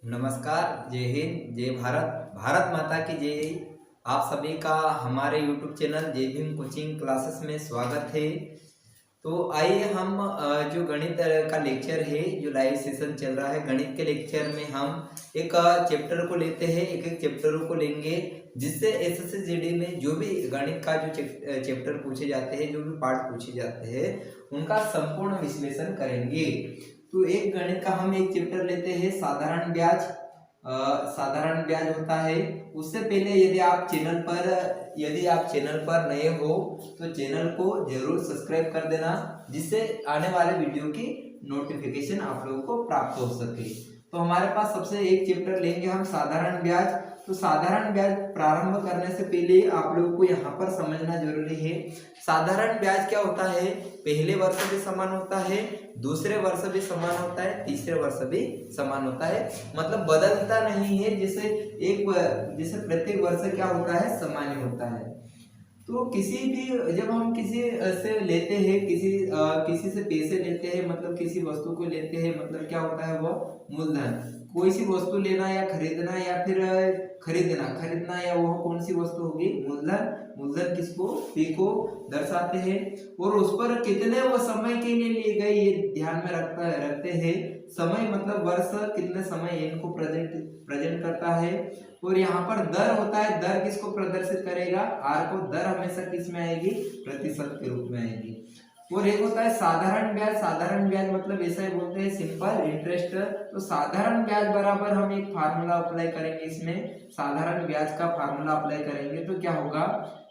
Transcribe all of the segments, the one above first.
नमस्कार, जय हिंद, जय भारत, भारत माता की जय। आप सभी का हमारे यूट्यूब चैनल जय भीम कोचिंग क्लासेस में स्वागत है। तो आइए हम जो गणित का लेक्चर है, जो लाइव सेशन चल रहा है गणित के लेक्चर में हम एक चैप्टर को लेते हैं, एक एक चैप्टरों को लेंगे, जिससे एसएससी जीडी में जो भी गणित का जो चैप्टर पूछे जाते हैं, जो भी पार्ट पूछे जाते हैं, उनका संपूर्ण विश्लेषण करेंगे। तो एक गणित का हम एक चैप्टर लेते हैं, साधारण ब्याज। साधारण ब्याज होता है। उससे पहले यदि आप चैनल पर नए हो तो चैनल को जरूर सब्सक्राइब कर देना, जिससे आने वाले वीडियो की नोटिफिकेशन आप लोगों को प्राप्त हो सके। तो हमारे पास सबसे एक चैप्टर लेंगे हम, साधारण ब्याज। तो साधारण ब्याज प्रारंभ करने से पहले आप लोगों को यहाँ पर समझना जरूरी है, साधारण ब्याज क्या होता है। पहले वर्ष भी समान होता है, दूसरे वर्ष भी समान होता है, तीसरे वर्ष भी समान होता है, मतलब बदलता नहीं है। जैसे प्रत्येक वर्ष क्या होता है, समान होता है। तो किसी भी जब हम किसी से लेते हैं, किसी से पैसे लेते हैं, मतलब किसी वस्तु को लेते हैं, मतलब क्या होता है, वो मूलधन। कोई सी वस्तु लेना या खरीदना, या फिर खरीदना या वो कौन सी वस्तु होगी, मूलधन। मूलधन किसको, पी को दर्शाते हैं। और उस पर कितने वो समय के लिए लिए गए, ये ध्यान में रखते हैं। समय मतलब वर्ष, कितने समय इनको प्रेजेंट करता है। और यहाँ पर दर होता है, दर किसको प्रदर्शित करेगा, आर को। दर हमेशा किस में आएगी, प्रतिशत के रूप में आएगी। और एक होता है साधारण ब्याज। साधारण ब्याज मतलब ऐसा ही बोलते हैं, सिंपल इंटरेस्ट। तो साधारण ब्याज बराबर हम एक फार्मूला अप्लाई करेंगे इसमें, साधारण ब्याज का फार्मूला अप्लाई करेंगे तो क्या होगा,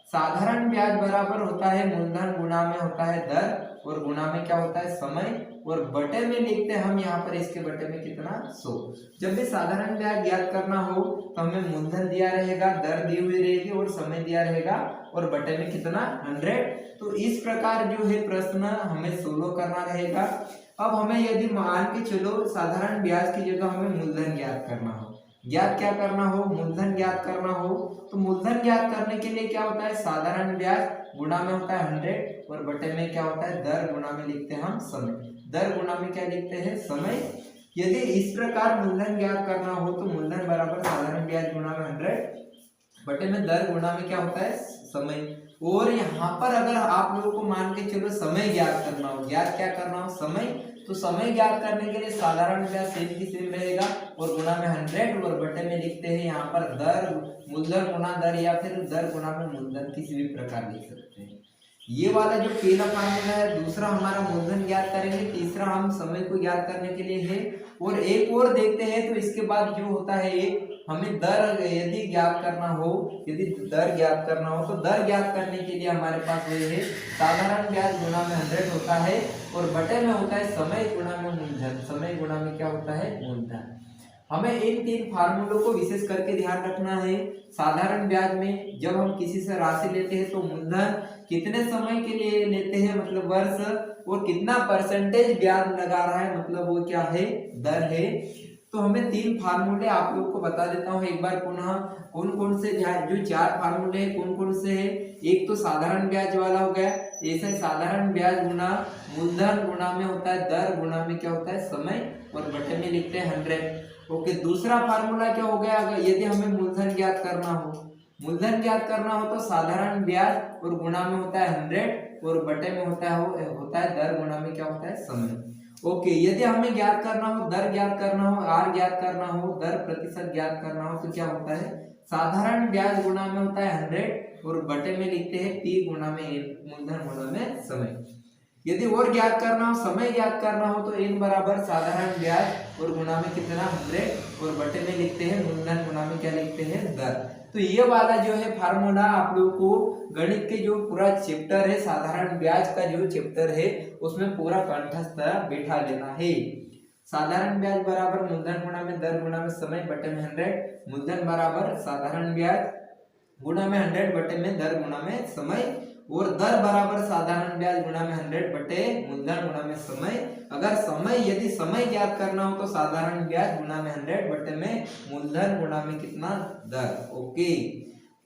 साधारण ब्याज बराबर होता है मूलधन गुणा में होता है दर, और गुणा में क्या होता है, समय, और बटे में लिखते हैं हम यहाँ पर, इसके बटे में कितना, 100। जब भी साधारण ब्याज ज्ञात करना हो तो हमें मूलधन दिया रहेगा, दर दी हुई रहेगी, और समय दिया रहेगा, और बटे में कितना, 100। तो इस प्रकार जो है प्रश्न हमें सोल्व करना रहेगा। अब हमें यदि मान के चलो साधारण ब्याज की जगह हमें मूलधन ज्ञात करना हो, मूलधन ज्ञात करना हो, तो मूलधन ज्ञात करने के लिए क्या होता है, साधारण ब्याज गुणा में होता है 100, और बटे में क्या होता है, दर गुणा में लिखते हैं हम समय। दर गुणा में क्या लिखते हैं, समय। यदि इस प्रकार मूलधन ज्ञात करना हो तो मूलधन बराबर साधारण ब्याज गुणा में 100, बटे में दर गुणा में क्या होता है, समय। और यहाँ पर अगर आप लोगों को मान के चलो समय ज्ञात करना हो, क्या करना हो, समय, तो समय ज्ञात करने के लिए साधारण ब्याज सेम की सेम रहेगा, और गुणा में 100, और बटे में लिखते हैं यहाँ पर दर, मूलधन गुणा दर, या फिर दर गुणा में मूलधन, किसी भी प्रकार लिख सकते हैं। ये वाला जो पहला फार्मूला है, दूसरा हमारा मूलधन ज्ञात करेंगे, तीसरा हम समय को ज्ञात करने के लिए है। और एक और देखते हैं, तो इसके बाद जो होता है, एक हमें दर यदि ज्ञात करना हो, तो दर ज्ञात करने के लिए हमारे पास वही है, साधारण ब्याज गुणा में 100 होता है, और बटे में होता है समय गुणा में मूलधन। समय गुणा में क्या होता है, मूलधन। हमें इन तीन फार्मूलों को विशेष करके ध्यान रखना है। साधारण ब्याज में जब हम किसी से राशि लेते हैं तो मूलधन कितने समय के लिए लेते हैं, मतलब वर्ष, और कितना परसेंटेज ब्याज लगा रहा है, मतलब वो क्या है, दर है। तो हमें तीन फार्मूले आप लोगों को बता देता हूँ एक बार पुनः, कौन कौन से, जो चार फार्मूले हैं कौन कौन से हैं। एक तो साधारण ब्याज वाला हो गया, ऐसे साधारण ब्याज गुना मूलधन गुणा में होता है दर, गुणा में क्या होता है, समय, और बटे में लिखते हैं 100। ओके, दूसरा फार्मूला क्या हो गया, अगर यदि हमें मूलधन ज्ञात करना हो तो साधारण ब्याज और गुणा में होता है 100, और बटे में होता है दर, गुणा में क्या होता है, समय। ओके, यदि हमें ज्ञात करना हो, दर ज्ञात करना हो, आर ज्ञात करना हो, दर प्रतिशत ज्ञात करना हो, तो क्या होता है, साधारण ब्याज गुणा में होता है 100, और बटे में लिखते हैं पी गुणा में मूलधन गुणा में समय। यदि और ज्ञात करना हो, समय ज्ञात करना हो, तो n बराबर साधारण ब्याज और गुणा में कितना, 100, और बटे में लिखते हैं मूलधन गुणा में क्या लिखते हैं, दर। तो ये वाला जो है फार्मूला आप लोगों को गणित के जो पूरा चैप्टर है, साधारण ब्याज का जो चैप्टर है, उसमें पूरा कंठस्थ बैठा लेना है। साधारण ब्याज बराबर मूलधन गुणा में दर गुणा में समय, बटे में 100। मूलधन बराबर साधारण ब्याज गुणा में 100, बटे में दर गुणा में समय। और दर बराबर साधारण ब्याज गुणा में 100 बटे मूलधन गुणा में समय। अगर यदि समय ज्ञात करना हो तो साधारण ब्याज गुणा में 100 बटे में मूलधन गुणा में कितना, दर। ओके,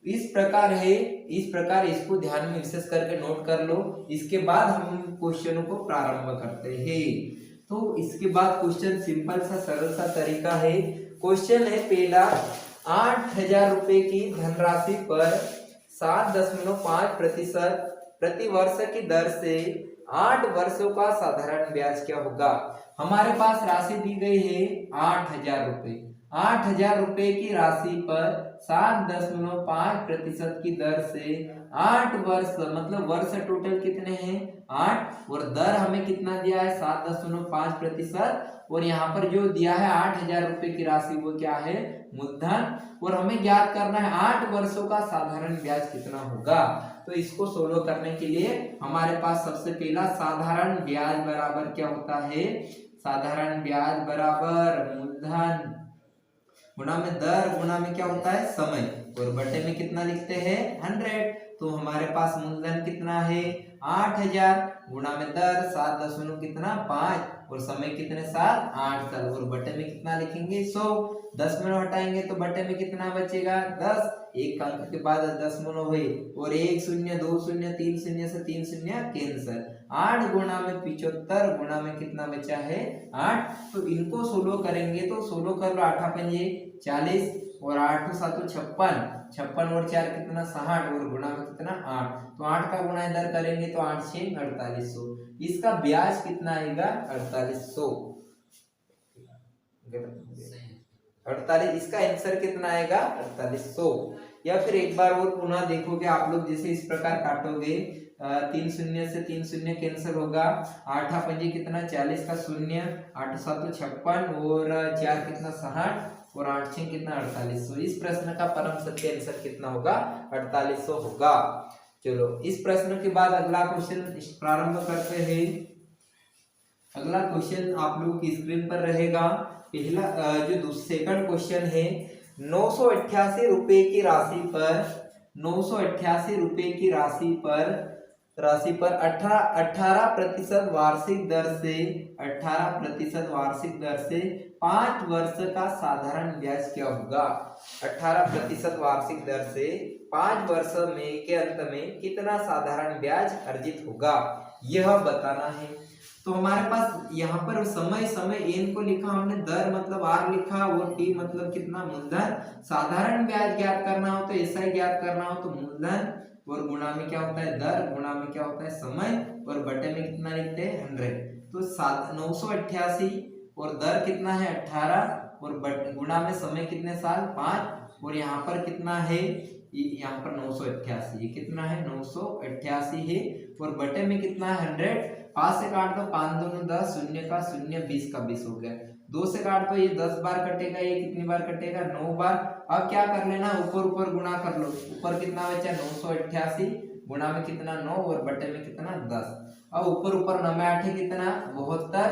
इस प्रकार इसको ध्यान में विशेष करके नोट कर लो। इसके बाद हम क्वेश्चनों को प्रारंभ करते हैं। तो इसके बाद क्वेश्चन सिंपल सा सरल सा तरीका है, क्वेश्चन है पहला, 8,000 रुपए की धनराशि पर 7.5% प्रति वर्ष की दर से 8 वर्षों का साधारण ब्याज क्या होगा। हमारे पास राशि दी गई है 8,000 रुपए। 8,000 रुपए की राशि पर 7.5% की दर से 8 वर्ष, मतलब वर्ष टोटल कितने हैं 8, और दर हमें कितना दिया है 7.5%, और यहाँ पर जो दिया है 8,000 रुपए की राशि वो क्या है मूलधन, और हमें ज्ञात करना है 8 वर्षों का साधारण ब्याज कितना होगा। तो इसको सोल्व करने के लिए हमारे पास सबसे पहला साधारण ब्याज बराबर क्या होता है, साधारण ब्याज बराबर मूलधन गुणा में दर गुणा में क्या होता है समय, और बटे में कितना लिखते हैं 100। तो हमारे पास मूलधन कितना है 8,000 गुणा में दर 7.5 और समय कितने साल 8 साल, और बटे में कितना लिखेंगे 100। 10 में हटाएंगे तो बटे में कितना बचेगा 10, एक अंक के बाद 10 में हुए, और 1 शून्य 2 शून्य 3 शून्य से 3 शून्य कैंसर। 8 गुणा में 75 गुणा में कितना बचा है 8। तो इनको सोलो करेंगे तो सोलो कर लो, 8 पंजे 40 और 8 7 56, 56 और 4 कितना 60, और गुणा में कितना 8। तो 8 का गुणा इधर करेंगे तो 8 6 4800। इसका ब्याज कितना आएगा 4800। 48, इसका आंसर कितना आएगा 4800। या फिर एक बार और पुनः देखोगे आप लोग, जैसे इस प्रकार काटोगे 3 शून्य से 3 शून्य कैंसिल होगा, 8 पंजे कितना 40 का शून्य, 8 7 56 और 4 कितना 60 और 8 6 कितना 4800। इस प्रश्न का परम सत्य आंसर कितना होगा 4800 होगा। चलो इस प्रश्न के बाद अगला क्वेश्चन प्रारंभ करते हैं। अगला क्वेश्चन आप लोगों की स्क्रीन पर रहेगा। पहला जो सेकंड क्वेश्चन है, 988 रुपए की राशि पर 988 रुपए की राशि पर 18% वार्षिक दर से 18% वार्षिक दर से 5 वर्ष का साधारण ब्याज क्या होगा। 18% वार्षिक दर से 5 वर्ष में के अंत में कितना साधारण ब्याज अर्जित होगा, यह बताना है। तो हमारे पास यहाँ पर समय एन को लिखा हमने, दर मतलब आर लिखा, और टी मतलब कितना मूलधन। साधारण ब्याज ज्ञात करना हो तो ऐसा ही ज्ञात करना हो तो मूलधन, और गुणा में क्या होता है दर, गुणा में क्या होता है समय, और बटे में कितना लिखते हैं 100। तो 988 और दर कितना है 18, और गुणा में समय कितने साल 5, और यहाँ पर कितना है यहाँ पर 988, ये कितना है 988 है, और बटे में कितना है 100। 5 से काट दो 5 दूनी 10, शून्य का शून्य 20 का 20 हो गया। 2 से काट दो ये 10 बार कटेगा, ये कितनी बार कटेगा 9 बार। अब क्या कर लेना, ऊपर गुणा कर लो, ऊपर कितना बचा 988 गुणा में कितना 9 और बटे में कितना 10। अब ऊपर 9 में 8 कितना 72,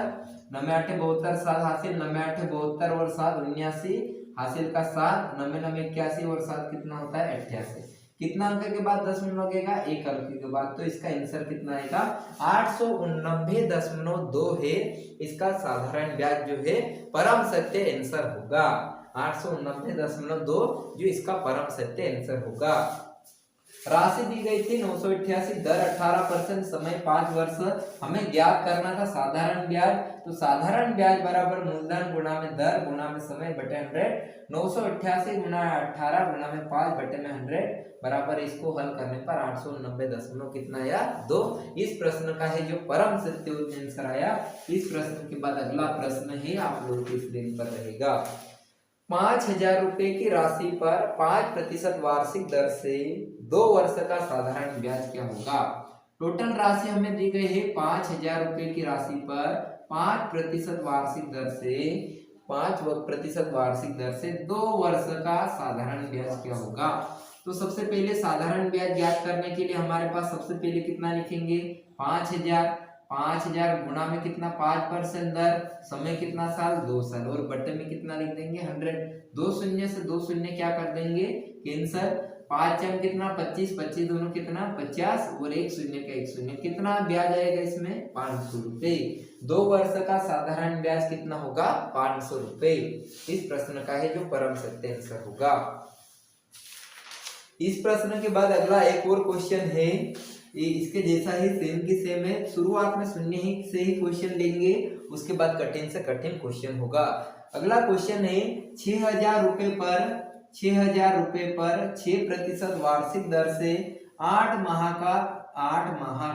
9 में 8 72 7 हासिल, 9 में 8 72 और 7 79 हासिल का 7, 9 में 9 81 और 7 कितना होता है 88। कितना अंक के बाद 10 मिनट लगेगा, एक अंक के बाद। तो इसका आंसर कितना आएगा 889.2 है इसका साधारण ब्याज जो है परम सत्य आंसर होगा। 889.2 जो इसका परम सत्य आंसर होगा। राशि दी गई थी 988, दर 18%, समय 5 वर्ष। हमें ज्ञात करना था साधारण ब्याज, तो साधारण ब्याज बराबर मूलधन गुणा में दर गुणा में समय बटे 100। 988 गुणा 18 गुणा में 5 बटे में 100 बराबर, इसको हल करने पर 890 कितना आया 2। इस प्रश्न का है जो परम सत्य आंसर आया। इस प्रश्न के बाद अगला प्रश्न है आप लोगों की स्क्रीन पर रहेगा। 5,000 रुपए की राशि पर 5% वार्षिक दर से 2 वर्ष का साधारण ब्याज क्या होगा। टोटल राशि हमें दी गई है 5,000 रुपए की राशि पर 5% वार्षिक दर से 5% वार्षिक दर से 2 वर्ष का साधारण ब्याज क्या होगा। तो सबसे पहले साधारण ब्याज ज्ञात करने के लिए हमारे पास सबसे पहले कितना लिखेंगे 5,000 गुणा में कितना 5% दर, समय कितना साल 2 साल, और बटे में कितना लिख देंगे 100। 2 शून्य से 2 शून्य क्या कर देंगे कैंसर। 5 कितना 25, 25 दोनों कितना 50, और 1 शून्य का 1 शून्य, कितना ब्याज आएगा इसमें 500 रुपए। 2 वर्ष का साधारण ब्याज कितना होगा 500 रुपए। इस प्रश्न का है जो परम सत्य आंसर होगा। इस प्रश्न के बाद अगला एक और क्वेश्चन है, इसके जैसा ही सेम की सेम है। शुरुआत में शून्य ही से ही क्वेश्चन लेंगे, उसके बाद कठिन से कठिन क्वेश्चन होगा। अगला क्वेश्चन है 6,000 रुपए पर 6% वार्षिक दर से 8 माह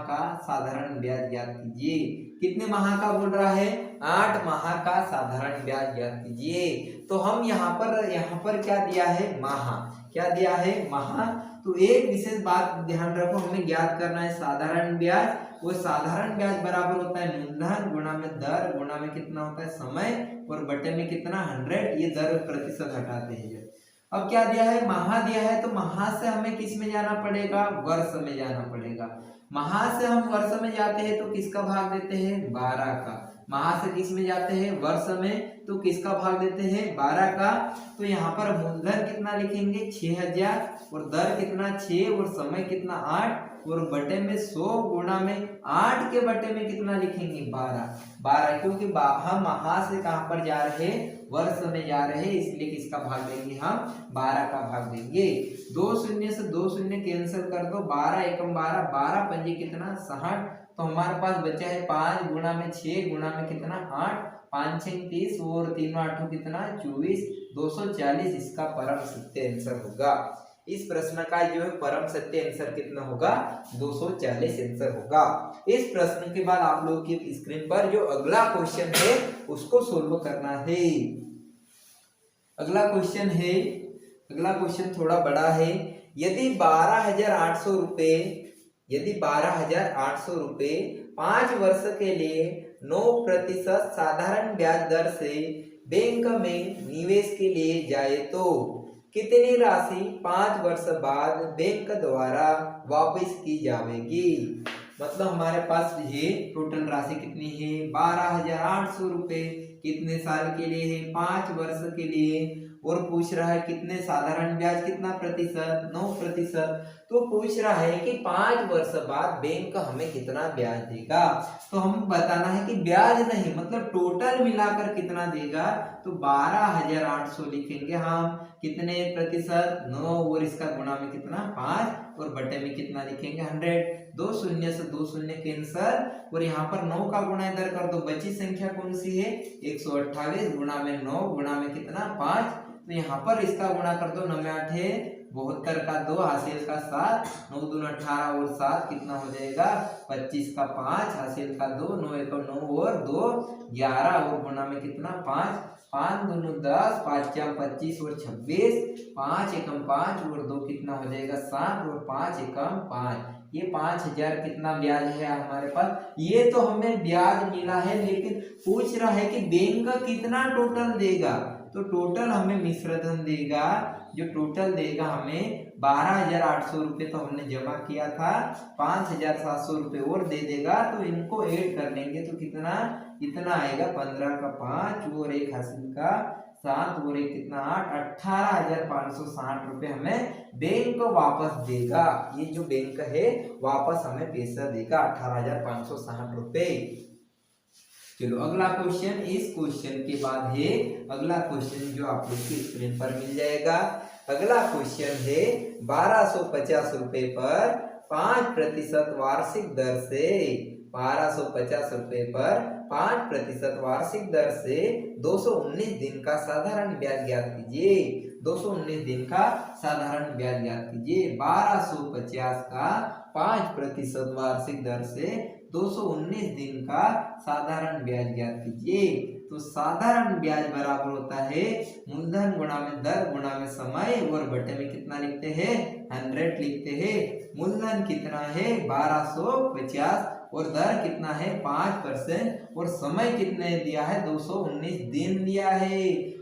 का साधारण ब्याज ज्ञात कीजिए। कितने माह का बोल रहा है? 8 माह का साधारण ब्याज ज्ञात कीजिए। तो हम यहाँ पर क्या दिया है? माह। क्या दिया है? माह। तो एक विशेष बात ध्यान रखो, हमें ज्ञात करना है साधारण ब्याज। वो साधारण ब्याज बराबर होता है मूलधन गुणा में दर गुणा में कितना होता है? समय, और बटे में कितना? 100। ये दर प्रतिशत हटाते हैं जब। अब क्या दिया है? माह दिया है, तो माह से हमें किस में जाना पड़ेगा? वर्ष में जाना पड़ेगा। माह से हम वर्ष में जाते हैं तो किसका भाग देते हैं? 12 का। माह से किस में जाते हैं? वर्ष में, तो किसका भाग देते हैं? 12 का। तो यहाँ पर मूलधन कितना लिखेंगे? 6,000, और दर कितना? 6, और समय कितना? 8, और बटे में 100 गुणा में 8 के बटे में कितना लिखेंगे? 12। क्योंकि हम माह से कहाँ पर जा रहे हैं? वर्ष में जा रहे हैं, इसलिए किसका भाग देंगे? हम 12 का भाग देंगे। 2 शून्य से 2 शून्य कैंसिल कर दो। 12 एकम 12, 12 पंजे कितना? 60। तो हमारे पास बचा है 5 गुणा में 6 गुणा में कितना? 8, 5 6 30, और 3 8 कितना? 24, 240 इसका परम सत्य आंसर होगा। इस प्रश्न का जो है परम सत्य आंसर कितना होगा? 240 आंसर होगा। इस प्रश्न के बाद आप लोगों की स्क्रीन पर जो अगला क्वेश्चन है उसको सोल्व करना है। अगला क्वेश्चन थोड़ा बड़ा है। यदि 12,800 रुपए 5 वर्ष के लिए 9% साधारण ब्याज दर से बैंक में निवेश के लिए जाए तो कितनी राशि 5 वर्ष बाद बैंक द्वारा वापस की जाएगी? मतलब हमारे पास ये टोटल राशि कितनी है? 12,800 रुपए। कितने साल के लिए है? 5 वर्ष के लिए। और पूछ रहा है कितने साधारण ब्याज कितना प्रतिशत? 9%। तो पूछ रहा है कि 5 वर्ष बाद बैंक हमें कितना ब्याज देगा। तो हम बताना है कि ब्याज नहीं, मतलब टोटल मिलाकर कितना देगा। तो 12,800 लिखेंगे हम। कितने प्रतिशत? 9, और इसका गुणा में कितना? 5, और बटे में कितना लिखेंगे? 100। 2 शून्य से 2 शून्य कैंसल, और यहाँ पर 9 का गुणा इधर कर दो। बची संख्या कौन सी है? 128 गुणा में 9 गुणा में कितना? 5। तो यहाँ पर इसका गुणा कर दो। 9 में 8 है 72 का 2, हासिल का 7, 9 दूनी 18 और 7 कितना हो जाएगा? 25 का 5, हासिल का 2, 9 एक 9 और 2 11, और गुणा में कितना? 5, 5 दूनी 10, 5 4 25 और 26, 5 एकम 5 और 2 कितना हो जाएगा? 7, और 5 एकम 5। ये 5,000 कितना ब्याज है हमारे पास? ये तो हमें ब्याज मिला है, लेकिन पूछ रहा है कि बैंक कितना टोटल देगा। तो टोटल हमें मिश्र धन देगा। जो टोटल देगा हमें 12,800 रुपए तो हमने जमा किया था, 5,700 रुपए और दे देगा। तो इनको ऐड कर लेंगे तो कितना? इतना आएगा। 15 का 5 और 1 हासिल का 7 और 1 कितना? 8, 18,560 रुपए हमें बैंक वापस देगा। ये जो बैंक है वापस हमें पैसा देगा 18,560 रुपए। चलो अगला क्वेश्चन। इस क्वेश्चन के बाद है अगला क्वेश्चन जो आप लोग की स्क्रीन पर मिल जाएगा। अगला क्वेश्चन है 1250 रुपए पर 5% वार्षिक दर से 1250 रुपए पर 5% वार्षिक दर से 219 दिन का साधारण ब्याज ज्ञात कीजिए। 219 दिन का साधारण ब्याज ज्ञात कीजिए। 1250 का 5% वार्षिक दर से 219 दिन का साधारण ब्याज ज्ञात कीजिए। तो साधारण ब्याज बराबर होता है मूलधन गुणा में दर गुणा में समय, और बटे में कितना लिखते हैं? 100 लिखते हैं। मूलधन कितना है? 1250, और दर कितना है? 5%, और समय कितने दिया है? 219 दिन दिया है।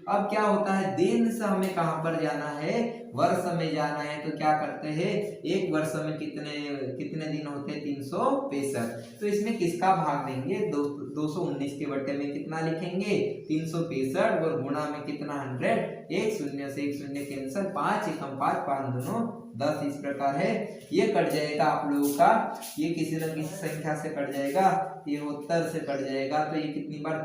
अब क्या होता है? दिन से हमें कहां पर जाना है? वर्ष में जाना है। तो क्या करते हैं? एक वर्ष में कितने दिन होते हैं? 365। तो इसमें किसका भाग देंगे? 219 के बटे में कितना लिखेंगे? 365, और गुणा में कितना? 100। 1 शून्य से 1 शून्य कैंसल, 5 एकम 5, 5 दूनो 10। इस प्रकार है ये कट जाएगा आप लोगों का। ये किसी न किसी संख्या से कट जाएगा, 73 से कट जाएगा। तो ये कितनी बार?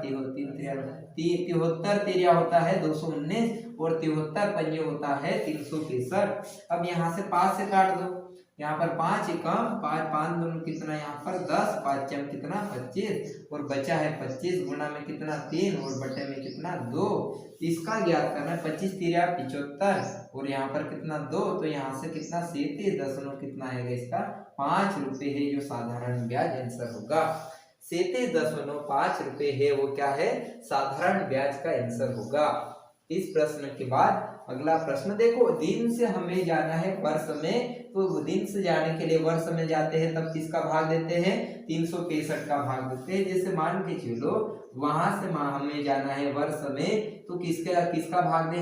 73 तेरिया होता है 219, और 73 पंजे होता है 365। अब यहाँ से 5 से काट दो यहाँ पर 5 एकम 5 5 दूनी कितना, यहाँ पर 10, 5 चम कितना 25, और बचा है 25 गुना में कितना 3 और बटे में कितना 2। इसका ज्ञात करना है। 25 तिरिया 75 और यहाँ पर कितना 2, तो यहाँ से कितना 37 दशमलव कितना आएगा इसका 5 रुपए है, जो साधारण ब्याज आंसर होगा। 37.5 रुपए है, वो क्या है, साधारण ब्याज का आंसर होगा। इस प्रश्न के बाद अगला प्रश्न देखो, दिन से हमें जाना है वर्ष में, तो दिन से जाने के लिए वर्ष में जाते हैं तब किसका भाग देते हैं, 365 का भाग देते हैं। जैसे मान के चलो वहां से हमें जाना है वर्ष में, तो किसका भाग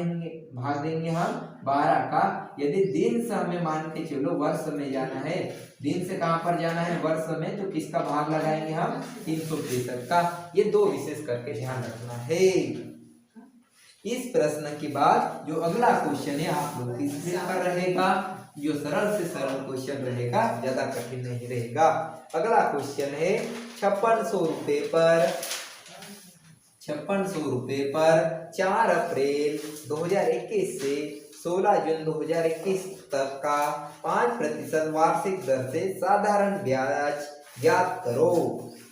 देंगे हम 12 का। यदि दिन से हमें मान के चलो वर्ष में जाना है, दिन से कहां पर जाना है वर्ष में, तो किसका भाग लगाएंगे हम 365 का। ये दो विशेष करके ध्यान रखना है। इस प्रश्न के बाद जो अगला क्वेश्चन है आप लोग की स्क्रीन पर रहेगा, जो सरल से सरल क्वेश्चन रहेगा, ज्यादा कठिन नहीं रहेगा। अगला क्वेश्चन है 5600 रुपए पर 4 अप्रैल 2021 से 16 जून 2021 तक का 5% वार्षिक दर से साधारण ब्याज ज्ञात करो।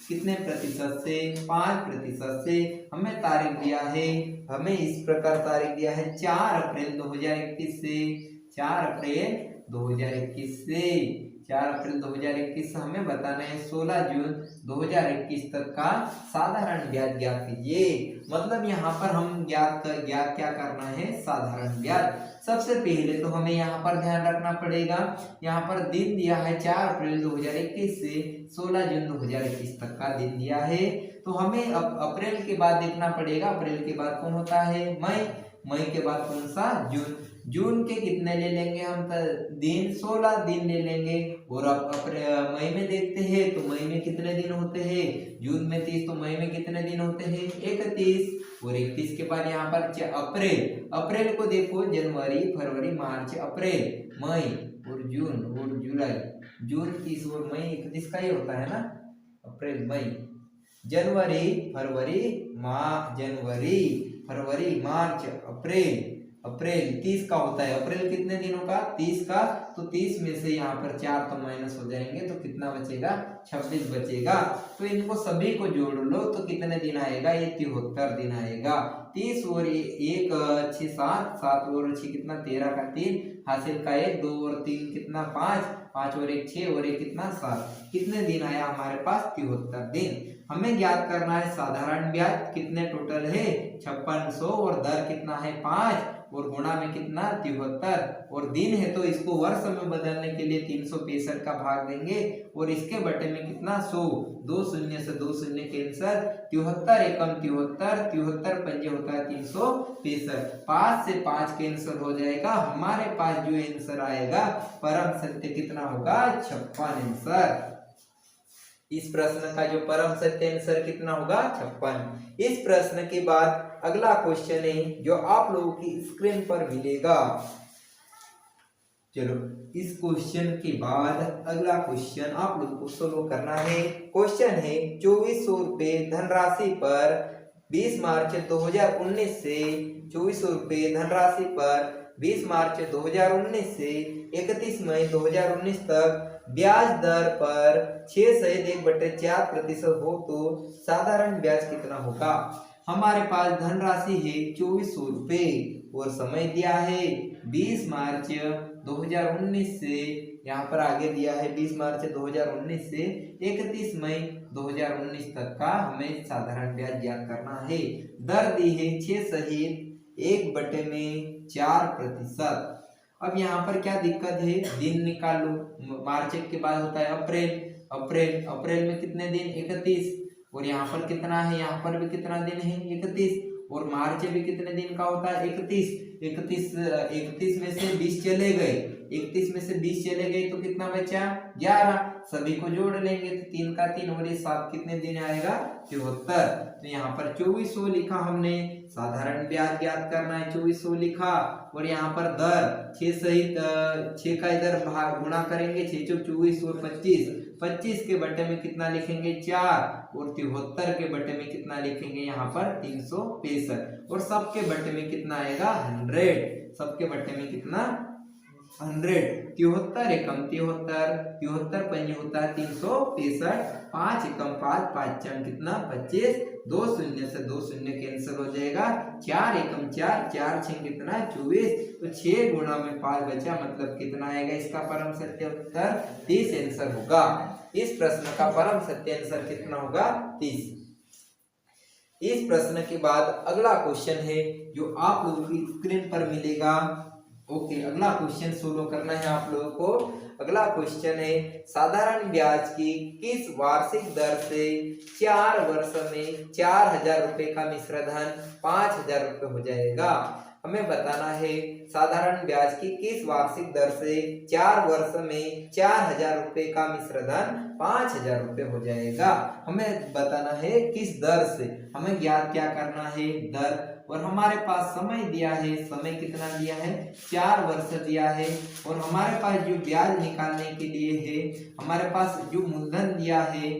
कितने प्रतिशत से, 5% से। हमें तारीख दिया है, हमें इस प्रकार तारीख दिया है 4 अप्रैल 2021 से, 4 अप्रैल 2021 से, 4 अप्रैल 2021 से हमें बताना है 16 जून 2021 तक का साधारण ब्याज ज्ञात कीजिए। मतलब यहाँ पर हम ज्ञात क्या करना है, साधारण ब्याज। सबसे पहले तो हमें यहाँ पर ध्यान रखना पड़ेगा, यहाँ पर दिन दिया है 4 अप्रैल 2021 से 16 जून 2021 तक का दिन दिया है। तो हमें अप्रैल के बाद देखना पड़ेगा, अप्रैल के बाद कौन होता है मई, मई के बाद कौन सा जून, जून के कितने ले लेंगे हम दिन, 16 दिन ले लेंगे। और अब मई में देखते हैं तो मई में कितने दिन होते हैं, जून में 30, तो मई में कितने दिन होते हैं 31, और 31 के बाद यहाँ पर अप्रैल, अप्रैल को देखो जनवरी फरवरी मार्च अप्रैल, मई और जून और जुलाई, जून 30 और मई 31 का ही होता है ना, अप्रैल मई, जनवरी फरवरी मार्च अप्रैल, अप्रैल 30 का होता है। अप्रैल कितने दिनों का, 30 का, तो 30 में से यहाँ पर 4 तो माइनस हो जाएंगे, तो कितना बचेगा 26 बचेगा। तो इनको सभी को जोड़ लो तो कितने दिन आएगा, ये 73 दिन आएगा। 30 और 1 6 7, 7 और 6 कितना 13 का 3, हासिल का 1, 2 और 3 कितना 5, 5 और 1 6 और 1 कितना 7, कितने दिन आया हमारे पास 73 दिन। हमें ज्ञात करना है साधारण ब्याज कितने टोटल है 5600, और दर कितना है 5, और गुणा में कितना 73, और दिन है तो इसको वर्ष में बदलने के लिए 365 का भाग देंगे, और इसके बटे में कितना 100, 2 शून्य से 2 शून्य कैंसर, 73 एकम 73, 73 पंजे होता है 365, 5 से 5 कैंसर हो जाएगा। हमारे पास जो आंसर आएगा परम सत्य कितना होगा 56 आंसर। इस प्रश्न का जो परम सत्य आंसर कितना होगा 56। इस प्रश्न के बाद अगला क्वेश्चन है जो आप लोगों की स्क्रीन पर मिलेगा। चलो इस क्वेश्चन के बाद अगला क्वेश्चन आप लोगों को सोल्व करना है। क्वेश्चन है 2400 रुपए धनराशि पर 20 मार्च 2019 से 2400 रुपए धनराशि पर 20 मार्च 2019 से 31 मई 2019 तक ब्याज दर पर 6/1/4% हो तो साधारण ब्याज कितना होगा। हमारे पास धनराशि है 2400 रुपए और समय दिया है 20 मार्च 2019 से, यहाँ पर आगे दिया है 20 मार्च 2019 से 31 मई 2019 तक का हमें साधारण ब्याज ज्ञात करना है। दर दी है 6/1/4%। अब यहाँ पर क्या दिक्कत है, दिन निकालो। मार्च के बाद होता है अप्रैल, अप्रैल में कितने दिन 31, और यहाँ पर कितना है, यहाँ पर भी कितना दिन है 31, और मार्च भी कितने दिन का होता है 31 में से 20 चले गए, 31 में से 20 चले गए तो कितना बचा 11, सभी को जोड़ लेंगे तो 3 का 3 और ये 7 कितने दिन आएगा 74। तो यहाँ पर 2400 लिखा हमने, साधारण ब्याज ज्ञात करना है 2400 लिखा, और यहाँ पर दर 6 सहित 6 का इधर भाग गुणा करेंगे, 6 चौक 24 और 25 के बटे में कितना लिखेंगे 4, और 73 के बटे में कितना लिखेंगे यहाँ पर 365, और सबके बटे में कितना आएगा 100, सबके बटे में कितना 100 73 एकम 73 73 पंजे होता है 365 5 एकम 5 5 चम कितना 25 दो शून्य से दो शून्य कैंसिल हो जाएगा 4 एकम 4 4 6 कितना 24 तो 6 गुणा में 5 बचा मतलब कितना आएगा इसका परम सत्य उत्तर 30 आंसर होगा। इस प्रश्न का परम सत्य आंसर कितना होगा 30। इस प्रश्न के बाद अगला क्वेश्चन है जो आप लोगों की स्क्रीन पर मिलेगा। ओके अगला क्वेश्चन सोल्व करना है आप लोगों को। अगला क्वेश्चन है साधारण ब्याज की किस वार्षिक दर से 4 वर्ष में 4000 रुपए का मिश्र धन 5000 रुपए हो जाएगा। हमें बताना है साधारण ब्याज की किस वार्षिक दर से 4 वर्ष में 4000 रुपए का मिश्र धन 5000 रुपए हो जाएगा। हमें बताना है किस दर से, हमें ज्ञात क्या करना है दर, और हमारे पास समय दिया है, समय कितना दिया है 4 वर्ष दिया है, और हमारे पास जो ब्याज निकालने के लिए है हमारे पास जो मूलधन दिया है,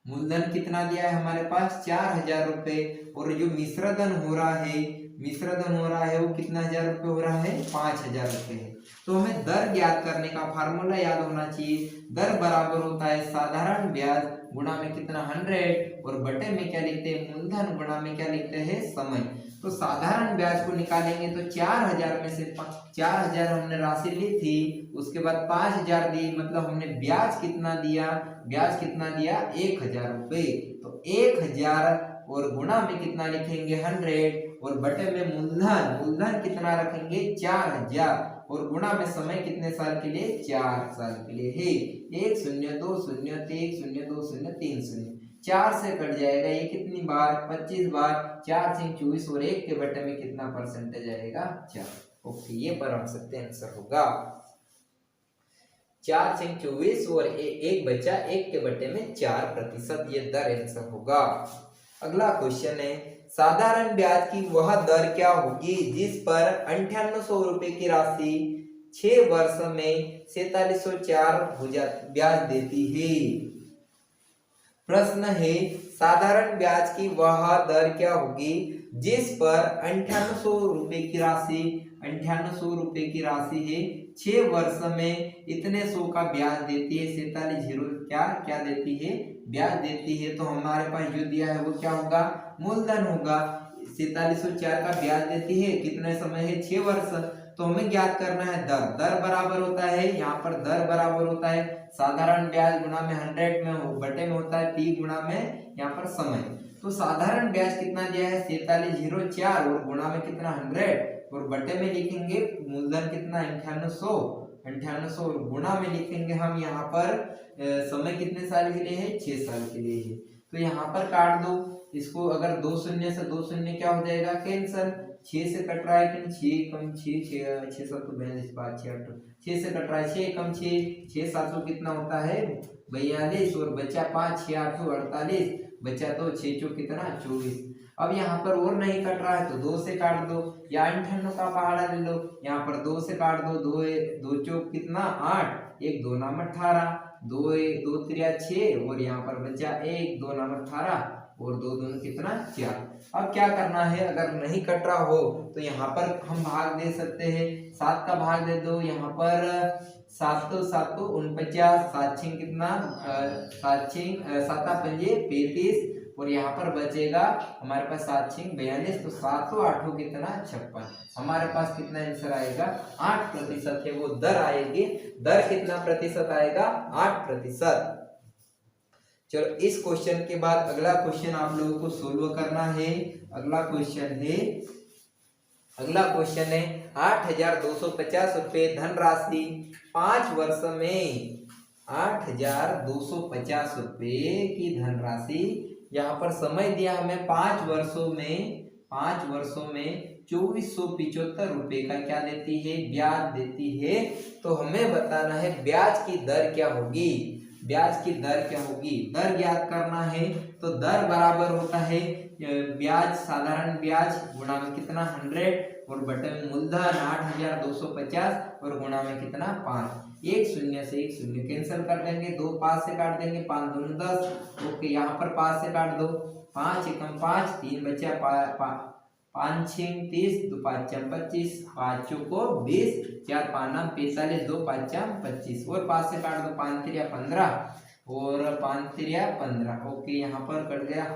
मूलधन कितना दिया है हमारे पास 4000 रुपए, और जो मिश्रधन हो रहा है, मिश्रधन हो रहा है वो कितना हजार रुपए हो रहा है 5000 रुपए है। तो हमें दर ज्ञात करने का फार्मूला याद होना चाहिए। दर बराबर होता है साधारण ब्याज गुणा में कितना 100 और बटे में क्या लिखते हैं मूलधन गुणा में क्या लिखते हैं समय। तो साधारण ब्याज को निकालेंगे तो 4000 में से 4000 हमने राशि ली थी, उसके बाद 5000 दी, मतलब हमने ब्याज कितना दिया, ब्याज कितना दिया 1000 रुपए। तो 1000 और गुणा में कितना लिखेंगे 100 और बटे में मूलधन, मूलधन कितना रखेंगे 4000 और गुणा में समय कितने साल के लिए 4 साल के लिए है। 1 0 2 0 1 0 2 0 3 0 4 से कट जाएगा, ये कितनी बार 25 बार, 4 से 24 और 1 के बटे में कितना परसेंटेज आएगा 4। ओके ये परम सत्य आंसर होगा। 4 से 24 और 1 बचा, 1 के बटे में 4%, ये दर आंसर होगा। अगला क्वेश्चन है साधारण ब्याज की वह दर क्या होगी जिस पर 9800 रुपए की राशि 6 वर्ष में 4704 ब्याज देती है। प्रश्न है साधारण ब्याज की वह दर क्या होगी जिस पर 9800 रुपए की राशि, 9800 रुपए की राशि है 6 वर्ष में इतने 100 का ब्याज देती है, 47 क्या देती है ब्याज देती है। तो हमारे पास जो दिया है वो क्या होगा मूलधन होगा, 4704 का ब्याज देती है, कितने समय है 6 वर्ष। तो हमें ज्ञात करना है दर, दर बराबर होता है यहाँ पर दर बराबर होता है साधारण ब्याज गुणा में 100 में बटे में होता है p गुणा में यहाँ पर समय। तो साधारण ब्याज कितना दिया है 4704 और गुणा में कितना 100 और बटे में लिखेंगे मूलधन कितना 9800 और गुणा में लिखेंगे हम यहाँ पर समय कितने साल के लिए है 6 साल के लिए है। तो यहाँ पर काट दो इसको, अगर 2 शून्य से 2 शून्य क्या हो जाएगा कैंसल, 6 से कट रहा है कि 6 कम 6 6 7 42 5 6 8 6 से कट रहा है 6 कम 6 6 7 कितना होता है 42 और बचा 5 6 8 48 बचा तो 6 चौक कितना 24। अब यहाँ पर और नहीं कट रहा है तो 2 से काट दो या 98 का पहाड़ा ले लो, यहाँ पर 2 से काट दो, 2 चौक कितना 8 1 2 नाम 18 2 2 3 6 और यहाँ पर बचा 1 2 नाम 18 और 2 2 कितना 4। अब क्या करना है अगर नहीं कट रहा हो तो यहाँ पर हम भाग दे सकते हैं, 7 का भाग दे दो, यहाँ पर 7 तो 49 7 6 कितना 7 7 पंजे 35 और यहाँ पर बचेगा हमारे पास 7 6 42 तो 7 8 कितना 56। हमारे पास कितना आंसर आएगा 8% है वो दर आएगी। दर कितना प्रतिशत आएगा 8%। चलो इस क्वेश्चन के बाद अगला क्वेश्चन आप लोगों को सोल्व करना है। अगला क्वेश्चन है 8250 रुपए धनराशि 5 वर्ष में 8250 रुपए की धनराशि, यहाँ पर समय दिया हमें 5 वर्षों में 2475 रुपए का क्या देती है ब्याज देती है। तो हमें बताना है ब्याज की दर क्या होगी, ब्याज की दर क्या होगी, दर ज्ञात करना है। तो दर बराबर होता है ब्याज साधारण ब्याज गुणा में कितना 100 और बटे में मूलधन 8250 और गुणा में कितना 5। 1 शून्य से 1 शून्य कैंसिल कर देंगे, 2 5 से काट देंगे, 5 2 10। ओके यहाँ पर 5 से काट दो, 5 एकम 5 3 बचा 5 6 30, 2 5 25, 5 को 20, 4 5 45, 2 5 25 और 5 से काट दो, 5 3 15 और 5 3 15। ओके, यहाँ पर कट गया।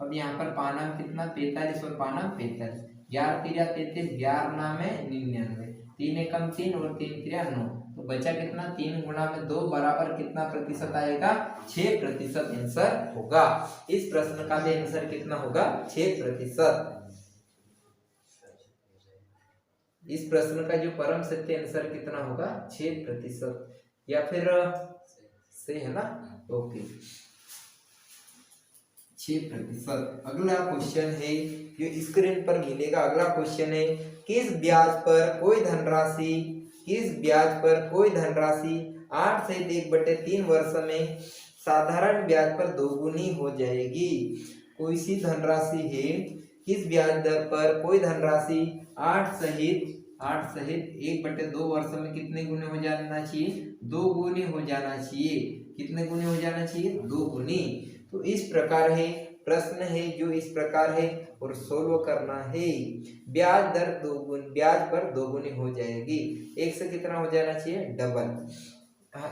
अब यहाँ पर 5 कितना 45 और 5 45, 11 3 33, 11 में 99, 3 एकम 3 और 3 3 9, तो बचा कितना 3 गुणा में 2 बराबर कितना प्रतिशत आएगा 6% आंसर होगा। इस प्रश्न का भी आंसर कितना होगा 6%। इस प्रश्न का जो परम सत्य आंसर कितना होगा 6%, या फिर से है ना। ओके 6%। अगला क्वेश्चन है जो स्क्रीन पर मिलेगा। अगला क्वेश्चन है किस ब्याज पर कोई धनराशि 8 से 1/3 वर्ष में साधारण ब्याज पर दोगुनी हो जाएगी। कोई सी धनराशि है, किस ब्याज दर पर कोई धनराशि 8 सहित 1/2 वर्ष में कितने गुने हो जाना चाहिए 2 गुनी हो जाना चाहिए। कितने गुने हो जाना चाहिए 2 गुनी। तो इस प्रकार है प्रश्न है जो इस प्रकार है और सोल्व करना है। ब्याज पर दोगुनी हो जाएगी। 1 से कितना हो जाना चाहिए डबल,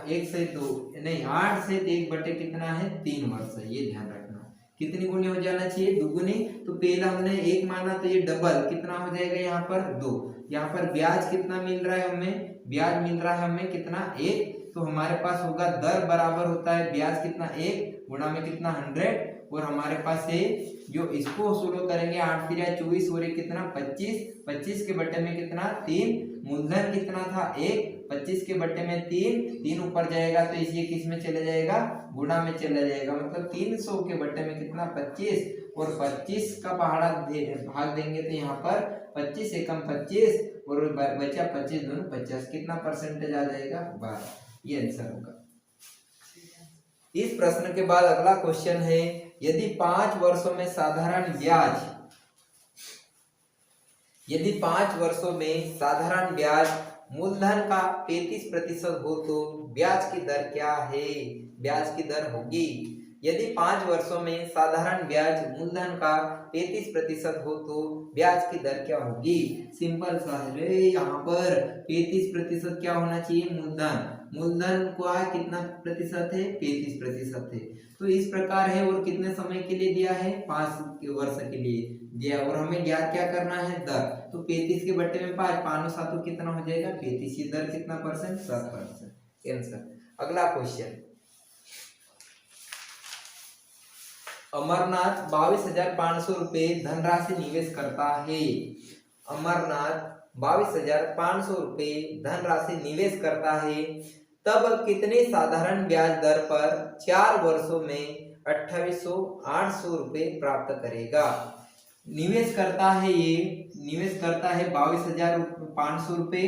1 से 2 नहीं 8 से 1 कितना है 3 वर्ष, ये ध्यान रखना। कितनी गुनी हो जाना चाहिए दुगुनी। तो पहला हमने 1 माना तो ये डबल कितना हो जाएगा यहाँ पर 2। यहाँ पर ब्याज कितना मिल रहा है हमें, ब्याज मिल रहा है हमें कितना 1, तो हमारे पास होगा दर बराबर होता है ब्याज कितना 1 गुणा में कितना 100, और हमारे पास है जो इसको सोल्व करेंगे 8 3 24 और कितना 25, 25 के बट्टे में कितना 3, मूलधन कितना था 1, 25 के बट्टे में 3 ऊपर जाएगा तो इसे किस में चले जाएगा गुणा में चला जाएगा, मतलब 300 के बट्टे में कितना 25, और 25 का पहाड़ा भाग देंगे तो यहाँ पर 25 एकम 25 और बचा 25 दोनों 50, कितना परसेंटेज आ जाएगा 12। ये आंसर होगा। इस प्रश्न के बाद अगला क्वेश्चन है यदि 5 वर्षों में साधारण ब्याज मूलधन का 35% हो तो ब्याज की दर क्या है। ब्याज की दर होगी, यदि 5 वर्षों में साधारण ब्याज मूलधन का 35% हो तो ब्याज की दर क्या होगी। सिंपल सा है, यहाँ पर 35% क्या होना चाहिए मूलधन का कितना प्रतिशत है 35% है। तो इस प्रकार है, और कितने समय के लिए दिया है 5 वर्ष के लिए दिया, और हमें ज्ञात क्या करना है दर। तो 35 के बट्टे में 5, 5 7 कितना हो जाएगा 35, ये दर कितना परसेंट 7% आंसर। अगला क्वेश्चन, अमरनाथ 22,500 रुपए धनराशि निवेश करता है। अमरनाथ 22,500 रुपए धनराशि निवेश करता है, तब कितने साधारण ब्याज दर पर 4 वर्षों में 28,800 रुपए प्राप्त करेगा। निवेश करता है 22,500 रुपए,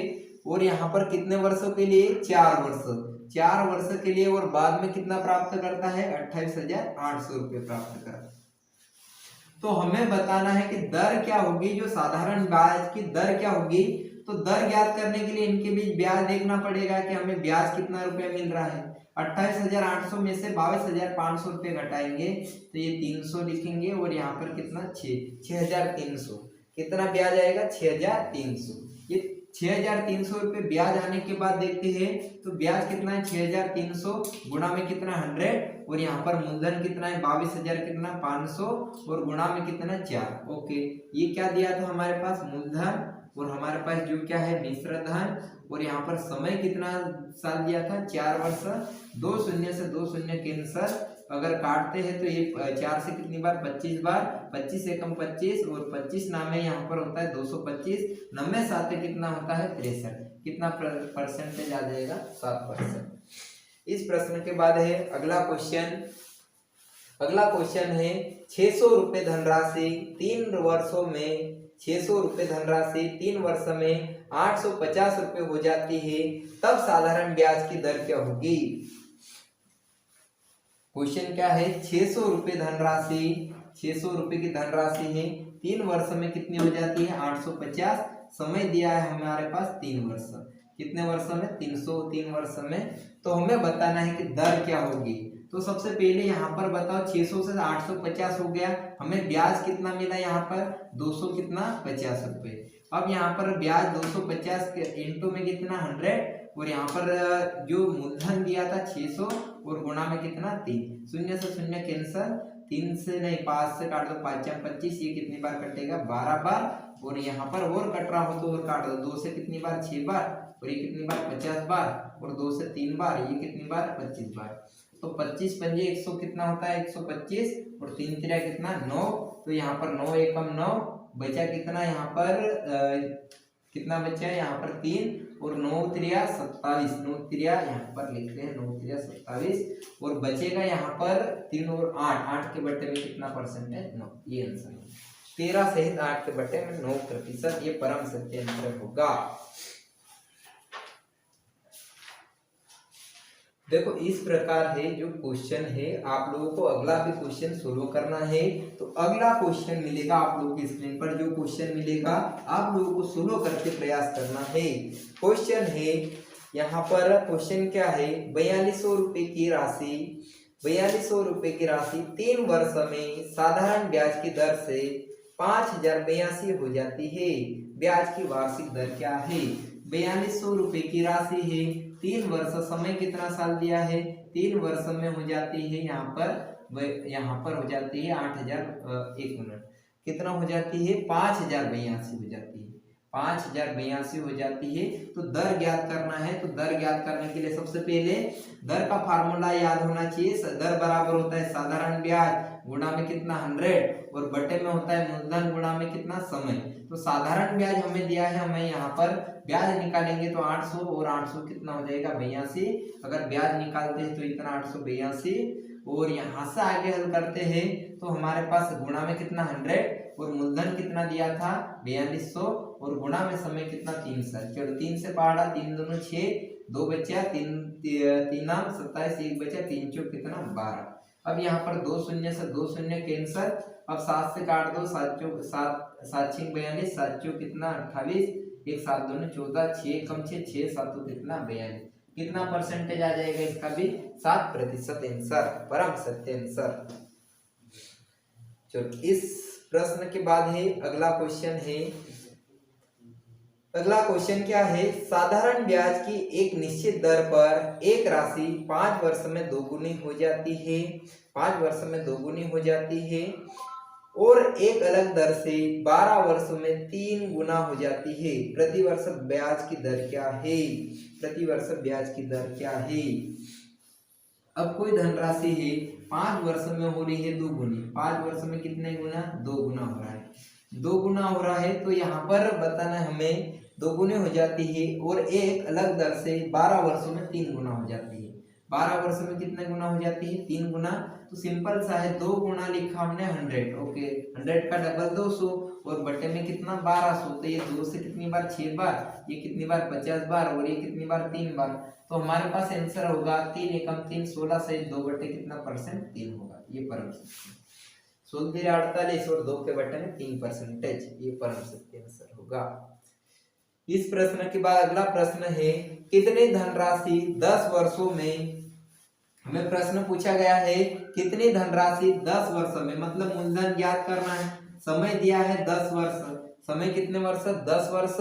और यहाँ पर कितने वर्षों के लिए 4 वर्ष के लिए, और बाद में कितना प्राप्त करता है 28,800 रुपए प्राप्त करता है। तो हमें बताना है कि दर क्या होगी, जो साधारण ब्याज की दर क्या होगी। तो दर ज्ञात करने के लिए इनके बीच ब्याज देखना पड़ेगा कि हमें ब्याज कितना रुपया मिल रहा है। 28,800 में से 22,500 रुपये घटाएंगे तो ये 300 लिखेंगे, और यहाँ पर कितना 6,300, कितना ब्याज आएगा 6,300। ये 6,300 रुपये ब्याज आने के बाद देखते हैं तो ब्याज कितना है 6,300 गुणा में कितना 100, और यहाँ पर मूलधन कितना है 22,000 कितना 500, और गुणा में कितना 4। ओके, ये क्या दिया था हमारे पास मूलधन, और हमारे पास जो क्या है मिश्र धन, और यहाँ पर समय कितना साल दिया था 4 वर्ष। 2 शून्य से 2 शून्य कैंसर, अगर काटते हैं तो ये 4 से कितनी बार 25 बार, 25 एकम 25 और 25 नामे यहाँ पर होता है 225, 90 साथ कितना होता है 63, कितना परसेंटेज आ जाएगा 7%। इस प्रश्न के बाद है अगला क्वेश्चन। अगला क्वेश्चन है 600 रुपये धनराशि 3 वर्षों में 600 रुपये धनराशि 3 वर्ष में 850 रुपये हो जाती है, तब साधारण ब्याज की दर क्या होगी। क्वेश्चन क्या है 600 रुपये धनराशि, 600 रुपये की धनराशि है 3 वर्ष में कितनी हो जाती है 850, समय दिया है हमारे पास 3 वर्ष, कितने वर्ष में 303 वर्ष में। तो हमें बताना है कि दर क्या होगी। तो सबसे पहले यहाँ पर बताओ 600 से 850 हो गया, हमें ब्याज कितना मिला यहाँ पर 200 कितना 50 रुपए। अब यहाँ पर ब्याज 250 के इंटू में कितना 100, और यहाँ पर जो मूलधन दिया था 600 और गुणा में कितना 3, शून्य से शून्य कैंसल, 3 से नहीं 5 से काट दो, 5 25, ये कितनी बार कटेगा 12 बार, और यहाँ पर और कट रहा हो तो और काट दो, 2 से कितनी बार 6 बार, और ये कितनी बार 50 बार, और 2 से 3 बार, ये कितनी बार 25 बार। तो 25 पंजे 100 कितना होता है 125, और 3 तिरिया कितना 9, तो यहाँ पर 9 एकम 9, बचा कितना यहाँ पर कितना बचा है यहाँ पर 3, और 9 तिरिया 27, 9 तिरिया यहाँ पर लिखते हैं 9 तिरिया 27, और बचेगा यहाँ पर 3 और 8, 8 के बट्टे में कितना परसेंट है 9, ये आंसर है 13 सहित 8 के बट्टे में 9%, ये परम सत्य आंसर होगा। देखो इस प्रकार है जो क्वेश्चन है, आप लोगों को अगला भी क्वेश्चन सोल्व करना है। तो अगला क्वेश्चन मिलेगा आप लोगों की स्क्रीन पर, जो क्वेश्चन मिलेगा आप लोगों को सोल्व करके प्रयास करना है। क्वेश्चन है यहाँ पर, क्वेश्चन क्या है 4200 रुपए की राशि, 4200 रुपए की राशि 3 वर्ष में साधारण ब्याज की दर से 5082 हो जाती है, ब्याज की वार्षिक दर क्या है। 4200 रुपए की राशि है, 3 वर्ष, समय कितना साल दिया है 3 वर्ष में हो जाती है, यहाँ पर हो जाती है 8000, एक मिनट कितना हो जाती है 5082 हो जाती है, 5082 हो जाती है। तो दर ज्ञात करना है, तो दर ज्ञात करने के लिए सबसे पहले दर का फार्मूला याद होना चाहिए। दर बराबर होता है साधारण ब्याज गुणा में कितना 100, और बटे में होता है मूलधन गुणा में कितना समय। तो साधारण ब्याज हमें दिया है, हमें यहाँ पर ब्याज निकालेंगे तो 800 और 800 कितना हो जाएगा 82, अगर ब्याज निकालते हैं तो इतना 882, और यहाँ से आगे हल करते हैं तो हमारे पास गुणा में कितना 100, और मूलधन कितना दिया था 4200, और गुणा में समय कितना 3 साल। चलो 3 से पहाड़ा, 3 दूनी 6, 2 बचा, 3 नाम 27, 1 बचा, 3 चौक कितना 12। अब यहाँ पर 2 शून्य से 2 शून्य कैंसल, अब 7 से काट दो, 7 चौक 7, 7 6 42, 7 चौक कितना 28, 1 7 दूनी 14, 6 कम 6, 6 7 कितना 42, कितना परसेंटेज आ जाएगा इसका भी 7% आंसर, परम सत्य आंसर। चलो इस प्रश्न के बाद है अगला क्वेश्चन है, अगला क्वेश्चन क्या है, साधारण ब्याज की एक निश्चित दर पर एक राशि 5 वर्ष में दोगुनी हो जाती है, 5 वर्ष में दोगुनी हो जाती है, और एक अलग दर से 12 वर्षों में 3 गुना हो जाती है, प्रति वर्ष ब्याज की दर क्या है, प्रति वर्ष ब्याज की दर क्या है। अब कोई धनराशि है 5 वर्ष में हो रही है 2 गुनी, 5 वर्ष में कितने गुना 2 गुना हो रहा है, 2 गुना हो रहा है, तो यहाँ पर बताना हमें 2 गुने हो जाती है, और एक अलग दर से 12 वर्षों में 3 गुना हो जाती है। 12 वर्षों में कितने गुना हो जाती है 3 गुना, तो सिंपल सा है 2 गुना लिखा हमने 100, ओके 100 का डबल 200, और बटे में कितना 1200, तो ये 2 से कितनी बार 6 बार, ये कितनी बार 50 बार, और ये कितनी बार 3 बार। तो हमारे पास आंसर होगा 3 एकम 3, 16 से 2 बटे कितना परसेंट 3 होगा, ये परम सत्य। 16 48, और 2 के बटे में 3%, ये परम सत्य आंसर होगा। इस प्रश्न के बाद अगला प्रश्न है, कितनी धनराशि 10 वर्षों में, हमें प्रश्न पूछा गया है कितनी धनराशि 10 वर्षों में, मतलब मूलधन ज्ञात करना है, समय दिया है 10 वर्ष, समय कितने वर्ष 10 वर्ष,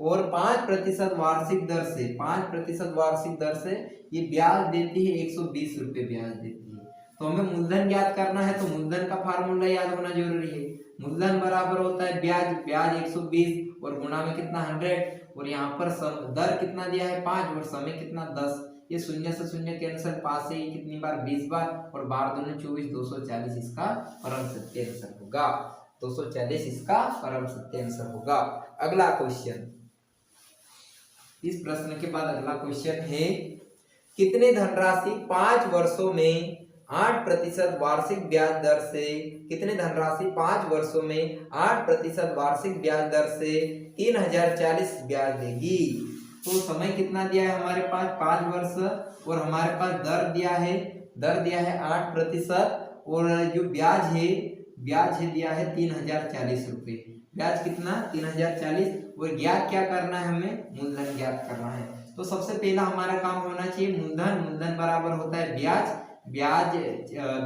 और 5% वार्षिक दर से, 5% वार्षिक दर से ये ब्याज देती है 120 रुपए ब्याज देती है। तो हमें मूलधन ज्ञात करना है, तो मूलधन का फार्मूला याद होना जरूरी है। मूलधन बराबर होता है ब्याज, ब्याज 120 और गुणा में कितना 100, और यहाँ पर दर कितना दिया है 5 और समय कितना 10, ये शून्य से शून्य कैंसिल, 5 से कितनी बार 20 बार, और 12 दूनी 24, 240 इसका परम सत्य आंसर होगा, 240 इसका परम सत्य आंसर होगा। अगला क्वेश्चन, इस प्रश्न के बाद अगला क्वेश्चन है, कितनी धनराशि 5 वर्षों में 8% वार्षिक ब्याज दर से, कितनी धनराशि 5 वर्षों में 8% वार्षिक ब्याज दर से 3040 ब्याज देगी। तो समय कितना दिया है हमारे पास 5 वर्ष, और हमारे पास दर दिया है 8%, और जो ब्याज है दिया है 3040 रुपए, ब्याज कितना 3040, और ज्ञात क्या करना है हमें, मूलधन ज्ञात करना है। तो सबसे पहला हमारा काम होना चाहिए मूलधन, मूलधन बराबर होता है ब्याज, ब्याज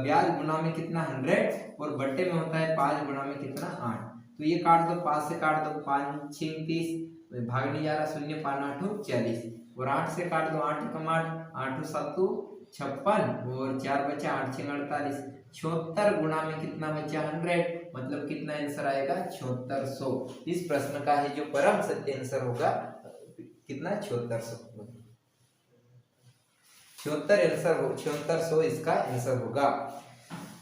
ब्याज गुना में कितना 100 और बट्टे में होता है 5 गुना में कितना 8। तो ये काट दो, 5 से काट दो, 5 6 30, भाग नहीं जा रहा, 0 5 8 40 और 8 से काट दो, 8 कम 8 8 7 56 और 4 बचा 8 6 48, 76 गुना में कितना बचा 100, मतलब कितना आंसर आएगा 7600। इस प्रश्न का है जो परम सत्य आंसर होगा कितना 7600, 7600 इसका आंसर होगा।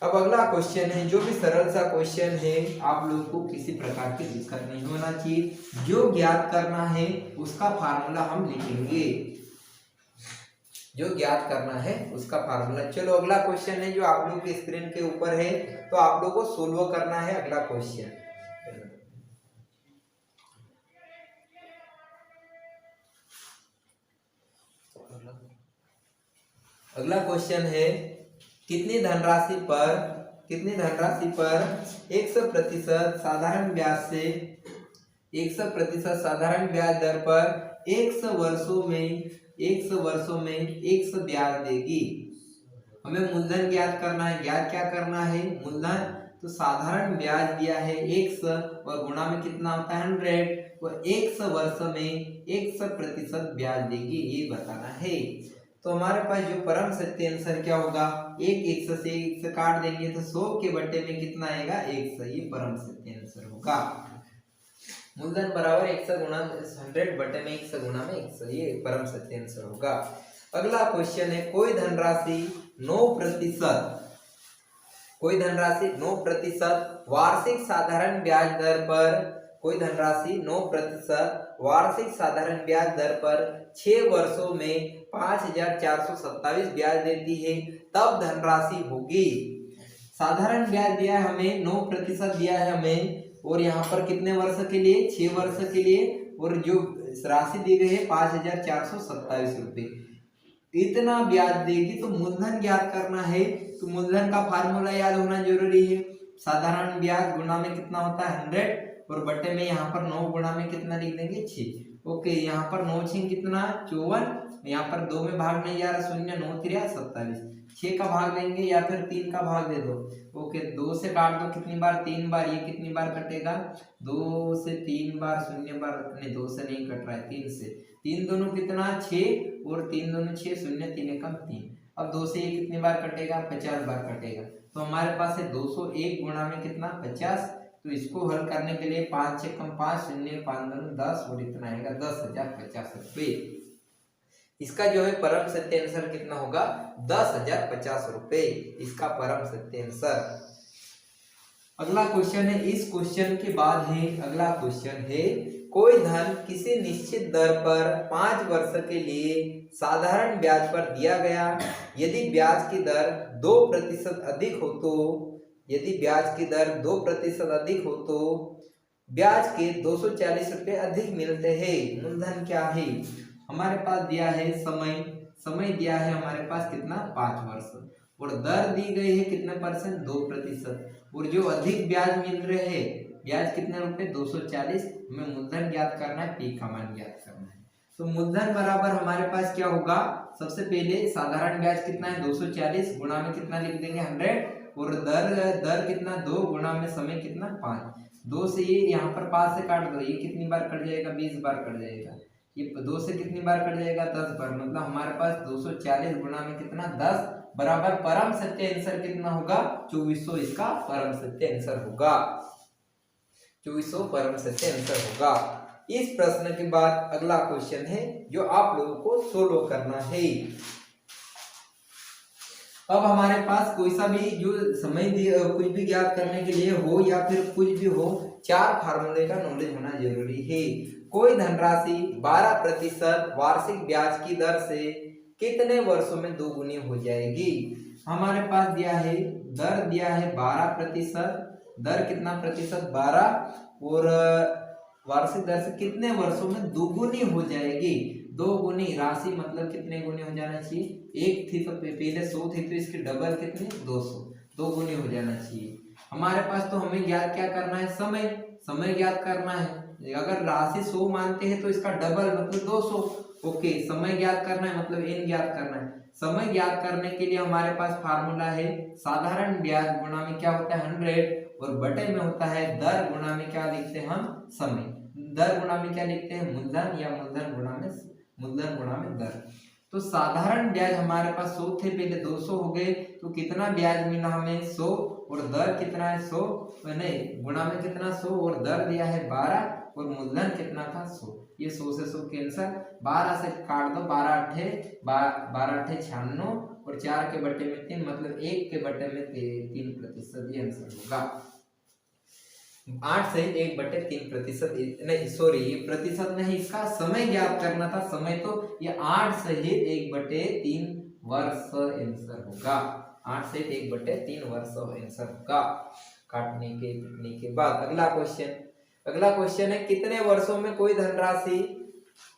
अब अगला क्वेश्चन है, जो भी सरल सा क्वेश्चन है, आप लोग को किसी प्रकार की दिक्कत नहीं होना चाहिए। जो ज्ञात करना है उसका फार्मूला हम लिखेंगे, जो ज्ञात करना है उसका फार्मूला। चलो अगला क्वेश्चन है जो आप लोग के स्क्रीन के ऊपर है, तो आप लोग को सोल्व करना है अगला क्वेश्चन। अगला क्वेश्चन है, कितनी धनराशि पर 100% साधारण ब्याज से 100% साधारण ब्याज दर पर 100 वर्षों में 100 ब्याज देगी। हमें मूलधन ज्ञात करना है। ज्ञात क्या करना है? मूलधन। तो साधारण ब्याज दिया है 100 और गुणा में कितना होता है 100 और 100 वर्ष में 100% ब्याज देगी, ये बताना है। तो हमारे पास जो परम सत्य आंसर क्या होगा, 100 से 100 काट देंगे तो 100 के बट्टे में कितना आएगा 100, ये परम सत्य आंसर होगा। मूलधन बराबर 100 गुणा 100 बटे में 100 गुणा में 100, ये परम सत्य आंसर होगा। अगला क्वेश्चन है, कोई धनराशि 9% वार्षिक साधारण ब्याज दर पर, कोई धनराशि 9% वार्षिक साधारण ब्याज दर पर 6 वर्षों में 5427 ब्याज देती है, तब धनराशि होगी। साधारण ब्याज दिया है हमें 9% दिया है हमें, और यहाँ पर कितने वर्ष के लिए 6 वर्ष के लिए, और जो राशि दी गई है 5427 रुपये, इतना ब्याज देगी। तो मूलधन ज्ञात करना है, तो मूलधन का फार्मूला याद होना जरूरी है। साधारण ब्याज गुणा में कितना होता है 100 और बट्टे में यहाँ पर 9 गुणा में कितना लिख देंगे 6। ओके, यहाँ पर 9 6 कितना 54, यहाँ पर 2 में भाग नहीं जा रहा, 0 9 3 27, 6 का भाग देंगे या फिर 3 का भाग दे दो। ओके, 2 से काट दो कितनी बार 3 बार, ये कितनी बार कटेगा 2 से 3 बार, 0 बार नहीं 2 से नहीं कट रहा है 3 से, 3 दोनों कितना 6 और 3 दोनों 6, 0 3 एकम 3। अब 2 से ये कितनी बार कटेगा 50 बार कटेगा। तो हमारे पास है 201 गुणा में कितना 50। तो इसको हल करने के लिए 5 6 कम 5 0 5 2 10 और इतना आएगा 10,050 रुपये। इसका जो है परम सत्य आंसर कितना होगा 10,050 रुपये, इसका परम सत्य आंसर। अगला क्वेश्चन है, इस क्वेश्चन के बाद है अगला क्वेश्चन है, कोई धन किसी निश्चित दर पर 5 वर्ष के लिए साधारण ब्याज पर दिया गया, यदि ब्याज की दर 2% अधिक हो तो, यदि ब्याज की दर 2% अधिक हो तो ब्याज के 240 रुपये अधिक मिलते हैं। मूलधन क्या है? हमारे पास दिया है समय दिया है हमारे पास कितना 5 वर्ष, और दर दी गई है कितने परसेंट 2%, और जो अधिक ब्याज मिल रहे हैं ब्याज कितने रुपए 240, हमें मूलधन ज्ञात करना है, पी का मान ज्ञात करना है। तो मूलधन बराबर हमारे पास क्या होगा, सबसे पहले साधारण ब्याज कितना है 240 गुणा में कितना लिख देंगे 100, और दर कितना 2 गुणा में समय कितना 5। 2 से ये यहाँ पर 5 से काट दो, ये कितनी बार कट जाएगा 20 बार कट जाएगा, ये 2 से कितनी बार कट जाएगा 10 बार, मतलब हमारे पास 240 गुणा में कितना 10 बराबर परम सत्य आंसर कितना होगा 2400, इसका परम सत्य आंसर होगा 2400 परम सत्य आंसर होगा। इस प्रश्न के बाद अगला क्वेश्चन है जो आप लोगों को सोल्व करना है। अब हमारे पास कोई सा भी जो समय कुछ भी ज्ञात करने के लिए हो या फिर कुछ भी हो, 4 फार्मूले का नॉलेज होना जरूरी है। कोई धनराशि 12% वार्षिक ब्याज की दर से कितने वर्षों में दोगुनी हो जाएगी? हमारे पास दिया है दर दिया है 12%, दर कितना प्रतिशत 12, और वार्षिक दर से कितने वर्षों में दोगुनी हो जाएगी। दोगुनी राशि मतलब कितने गुनी हो जाना चाहिए, 1 थी तो पहले 100 थी तो इसकी डबल कितनी 200, दोगुनी हो जाना चाहिए। हमारे पास तो हमें ज्ञात क्या करना है, समय ज्ञात करना है। अगर राशि 100 मानते हैं तो इसका डबल मतलब 200। ओके, समय ज्ञात करना है मतलब n ज्ञात करना है। समय ज्ञात करने के लिए हमारे पास फार्मूला है साधारण ब्याज गुणा में क्या होता है 100 और बटे में होता है दर गुणा में क्या लिखते हैं हम समय। दर गुणा में क्या लिखते हैं मूलधन या मूलधन गुणा में दर। तो साधारण ब्याज हमारे पास 100 थे, पहले 200 हो गए, तो कितना ब्याज मिला हमें 100 और दर कितना है 100 नहीं गुणा में कितना 100 और दर दिया है 12 और मूलधन कितना था 100। ये 100 से 100 कैंसर, 12 से काट दो, 12 अठे 96 और 4 के बटे में 3 मतलब 1 के बटे में 3%। ये आंसर होगा 8 से 1/3%। नहीं सॉरी, ये प्रतिशत नहीं, इसका समय ज्ञात करना था समय, तो ये 8 से 1/3 वर्ष आंसर होगा। 8 से 1/3 वर्ष आंसर होगा काटने के बाद। अगला क्वेश्चन है कितने वर्षों में कोई धनराशि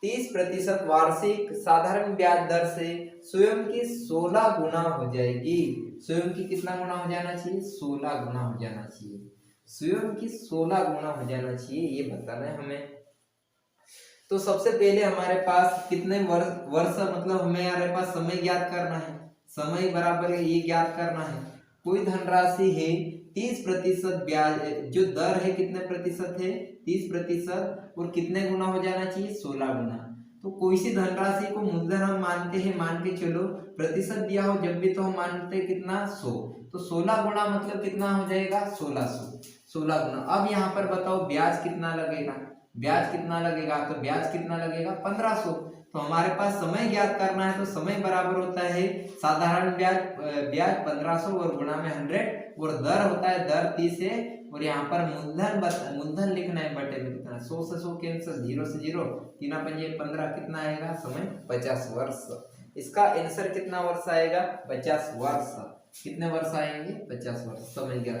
30% वार्षिक साधारण ब्याज दर से स्वयं की 16 गुना हो जाएगी। स्वयं की कितना गुना हो जाना चाहिए 16 गुना हो जाना चाहिए। स्वयं की 16 गुना हो जाना चाहिए, ये बताना है हमें। तो सबसे पहले हमारे पास कितने वर्ष मतलब हमारे पास समय ज्ञात करना है। समय बराबर है ये ज्ञात करना है। कोई धनराशि है 30% ब्याज, जो दर है कितने प्रतिशत है 30% और कितने गुना हो जाना चाहिए 16 गुना। तो कोई सी धनराशि को मूलधन हम मानते हैं, मान के चलो प्रतिशत दिया हो जब भी तो हम मानते हैं कितना 100, तो 16 गुना मतलब कितना हो जाएगा 1600 गुना। अब यहाँ पर बताओ ब्याज कितना लगेगा, तो ब्याज कितना लगेगा 1500। तो हमारे पास समय ज्ञात करना है, तो समय बराबर होता है साधारण ब्याज 1500 और गुणा में 100 और दर होता है दर 30 है और यहाँ पर मूलधन लिखना है बटे में कितना 100 से 100 कैंसिल, 0 से 0, 3 पंजे 15, कितना आएगा समय 50 वर्ष। इसका आंसर कितना वर्ष आएगा 50 वर्ष। कितने वर्ष आएंगे 50 वर्ष। समय ज्ञात